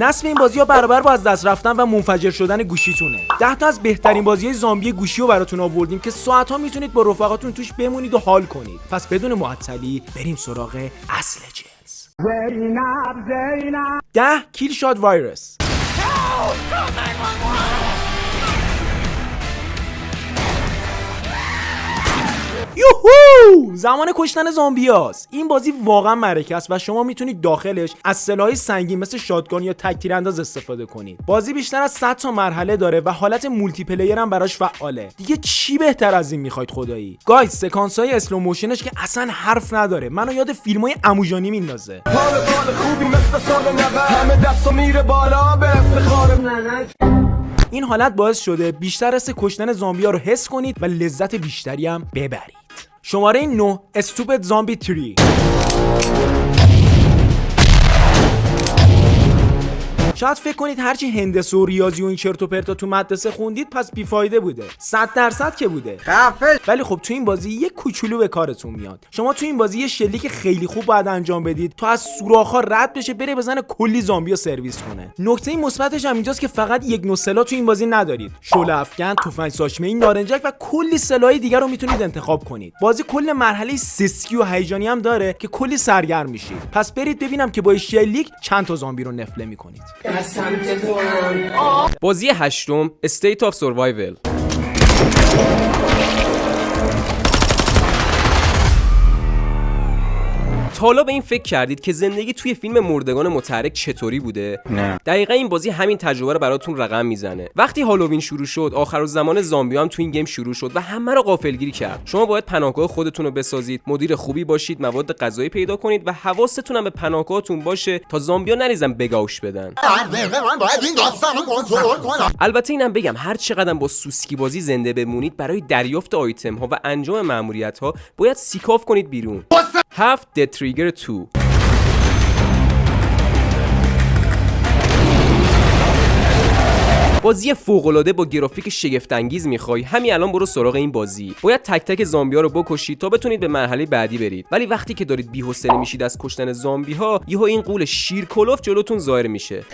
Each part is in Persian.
نصب این بازی‌ها برابر با از دست رفتن و منفجر شدن گوشیتونه. 10 تا از بهترین بازی‌های زامبی گوشی رو براتون آوردیم که ساعت‌ها میتونید با رفقاتون توش بمونید و حال کنید. پس بدون معطلی بریم سراغ اصل جنس. 10 کیل شات وایرس. یوهو! زمان کشتن زامبیاست. این بازی واقعا معرکه است و شما میتونید داخلش از سلاح‌های سنگین مثل شاتگان یا تک تیرانداز استفاده کنید. بازی بیشتر از 100 تا مرحله داره و حالت مولتی پلیر هم براش فعاله. دیگه چی بهتر از این میخواید خدایی؟ گایز سکانس‌های اسلو موشنش که اصلا حرف نداره. منو یاد فیلم‌های عموجانی میندازه. این حالت باعث شده بیشتر حس کشتن زامبی‌ها رو حس کنید و لذت بیشتری هم ببرید. شماره 9 استوپید زامبی 3. شاید فکر کنید هرچی هندسه و ریاضی و این چرت و پرتا تو مدرسه خوندید پس بیفایده بوده. 100% که بوده. خفه. ولی خب تو این بازی یه کوچولو به کارتون میاد. شما تو این بازی یه شلیک خیلی خوب باید انجام بدید تا از سوراخ‌ها رد بشه بره بزنه کلی زامبیو سرویس کنه. نکته مثبتش هم اینجاست که فقط یک نوع سلاح تو این بازی ندارید. شعله افکن، تفنگ ساچمه، نارنجک و کلی سلاح دیگه رو میتونید انتخاب کنید. بازی کل مرحله سسکی و هیجانی هم داره که کلی سرگرم میشید. پس برید ببینم که با شلیک چند تا زامبی رو نفله میکنید. بازی 8 State of Survival. تا حالا به این فکر کردید که زندگی توی فیلم مردگان متحرک چطوری بوده؟ نه. دقیقاً این بازی همین تجربه رو براتون رقم میزنه. وقتی هالووین شروع شد، آخرالزمان زامبی هم تو این گیم شروع شد و همه رو غافلگیر کرد. شما باید پناهگاه خودتون رو بسازید، مدیر خوبی باشید، مواد غذایی پیدا کنید و حواستون هم به پناهگاهتون باشه تا زامبیا نریزن بگاوش بدن. البته اینم بگم هر چقدر با سوسکی بازی زنده بمونید، برای دریافت آیتم ها و انجام مأموریت ها باید سیکاف کنید بیرون. 7 The Trigger 2. بازی فوق‌العاده با گرافیک شگفت انگیز میخوای، همین الان برو سراغ این بازی. باید تک تک زامبی‌ها رو بکشید تا بتونید به مرحله بعدی برید. ولی وقتی که دارید بی‌حوصله میشید از کشتن زامبی‌ها، یهو این غول شیرکلوف جلوتون ظاهر میشه.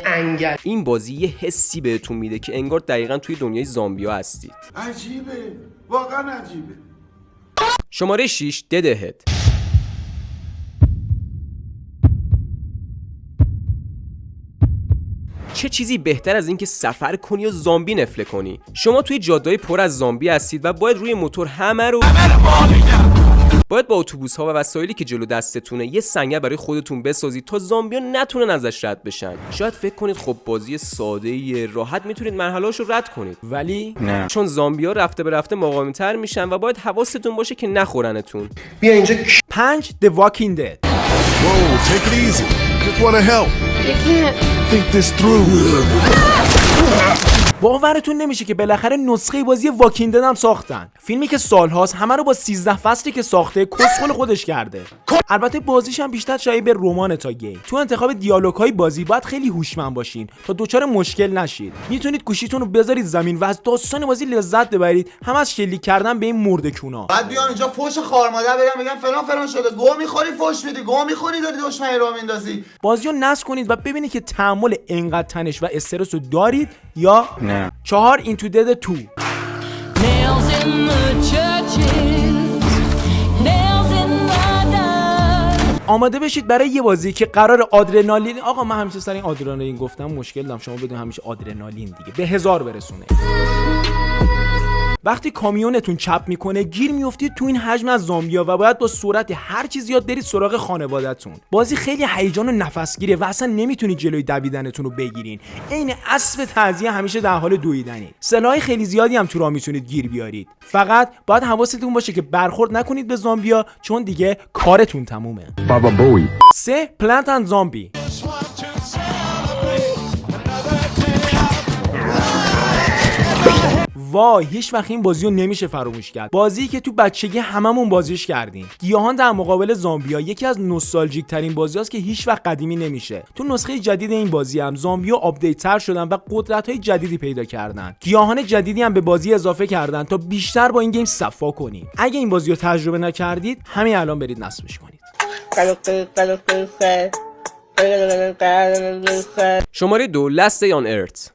این بازی یه حسی بهتون میده که انگار دقیقاً توی دنیای زامبی‌ها هستید. عجیبه، واقعاً عجیبه. شماره 6 Deadhead. چه چیزی بهتر از اینکه سفر کنی و زامبی نفله کنی؟ شما توی جاده‌های پر از زامبی هستید و باید روی موتور همه رو باید با اتوبوس‌ها و وسایلی که جلو دستتونه یه سنگر برای خودتون بسازید تا زامبیا نتونن ازش رد بشن. شاید فکر کنید خب بازی ساده‌ای راحت میتونید مرحله‌اشو رد کنید، ولی نه، چون زامبیا رفته به رفته مقاوم‌تر میشن و باید حواستون باشه که نخورنتون. بیا اینجا. 5 The Walking Dead. Whoa, take it easy. Just want to help. You can't Think this through. باورتون نمیشه که بالاخره نسخه بازی واکینگ دد هم ساختن. فیلمی که سالهاست همه رو با 13 فصلی که ساخته کسخل خودش کرده. البته بازیش هم بیشتر شبیه به رمان تا گیم. تو انتخاب دیالوگ‌های بازی باید خیلی هوشمند باشین تا دچار مشکل نشید. میتونید گوشیتون رو بذارید زمین و از داستان بازی لذت ببرید، هم از شلیک کردن به این مردکونا. بعد بیان اینجا فوش خار مادر بگم فلان فلان شده، گو میخوری فوش میدی، گو میخوری داری دشمنی رو میندازی. بازیو نصب کنید و ببینید که تحمل اینقدر تنش و استرس رو دارید یا نه. 4 Into Dead 2. آماده بشید برای یه بازی که قرار آدرنالین، آقا من همیشه سر این آدرنالین گفتم مشکل دارم، شما بدون همیشه آدرنالین دیگه به 1000 برسونه. وقتی کامیونتون چپ میکنه گیر میافتید تو این حجم از زامبیا و باید با سرعت هر چیز یاد برید سراغ خانواده‌تون. بازی خیلی هیجان و نفسگیره و اصلا نمیتونید جلوی دویدنتون رو بگیرین. عین اسب تعزیه همیشه در حال دویدنی. سلاح خیلی زیادی هم تو راه میتونید گیر بیارید. فقط باید حواستون باشه که برخورد نکنید به زامبیا چون دیگه کارتون تمومه. Baba Booey. 3 Plant and Zombie. وای هیچ وقت این بازی رو نمیشه فراموش کرد. بازی که تو بچگی هممون بازیش کردیم. گیاهان در مقابل زامبیا یکی از نوستالژیک ترین بازیاست که هیچ وقت قدیمی نمیشه. تو نسخه جدید این بازی هم زامبیا آپدیت تر شدن و قدرت‌های جدیدی پیدا کردن. گیاهان جدیدی هم به بازی اضافه کردن تا بیشتر با این گیم صفا کنید. اگه این بازی رو تجربه نکردید همین الان برید نصبش کنید. شماره 2 Last Day on Earth.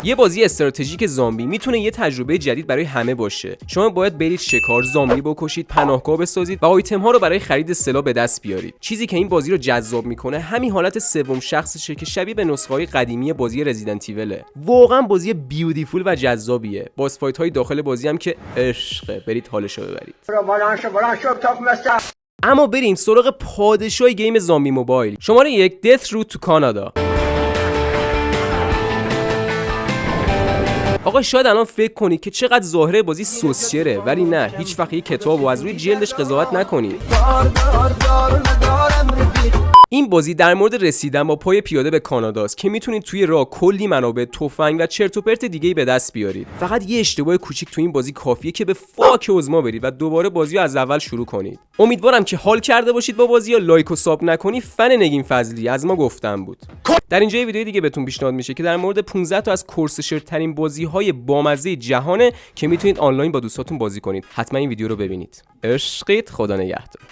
یه بازی استراتژیک زامبی میتونه یه تجربه جدید برای همه باشه. شما باید برید شکار زامبی بکشید، پناهگاه بسازید و آیتم ها رو برای خرید سلاح به دست بیارید. چیزی که این بازی رو جذاب میکنه همین حالت سوم شخصشه که شبیه به نسخه‌های قدیمی بازی رزیدنت ایوله. واقعا بازی بیوتیفول و جذابیه. باس فایت های داخل بازی هم که عشقه، برید حالشو ببرید. اما بریم سراغ پادشاه گیم زامبی موبایل. شماره 1 Death Route to Canada. آقا شاید الان فکر کنید که چقدر ظاهره بازی سوسچره، ولی نه، هیچ وقت یک کتاب و از روی جلدش قضاوت نکنید. این بازی در مورد رسیدن با پای پیاده به کاناداست که میتونید توی راه کلی منابع، تفنگ و چرت و پرت دیگه‌ای به دست بیارید. فقط یه اشتباه کوچیک تو این بازی کافیه که به فاک عظما برید و دوباره بازی رو از اول شروع کنید. امیدوارم که حال کرده باشید با بازی. یا لایک و ساب نکنی فن نگین فضلی از ما گفتم بود. در اینجا یه ویدیو دیگه بهتون پیشنهاد میشه که در مورد 15 تا از کورسشر ترین بازی‌های بامزه جهانه که میتونید آنلاین با دوستاتون بازی کنید. حتما این ویدیو رو ببینید. عشقید، خدا نگهدار.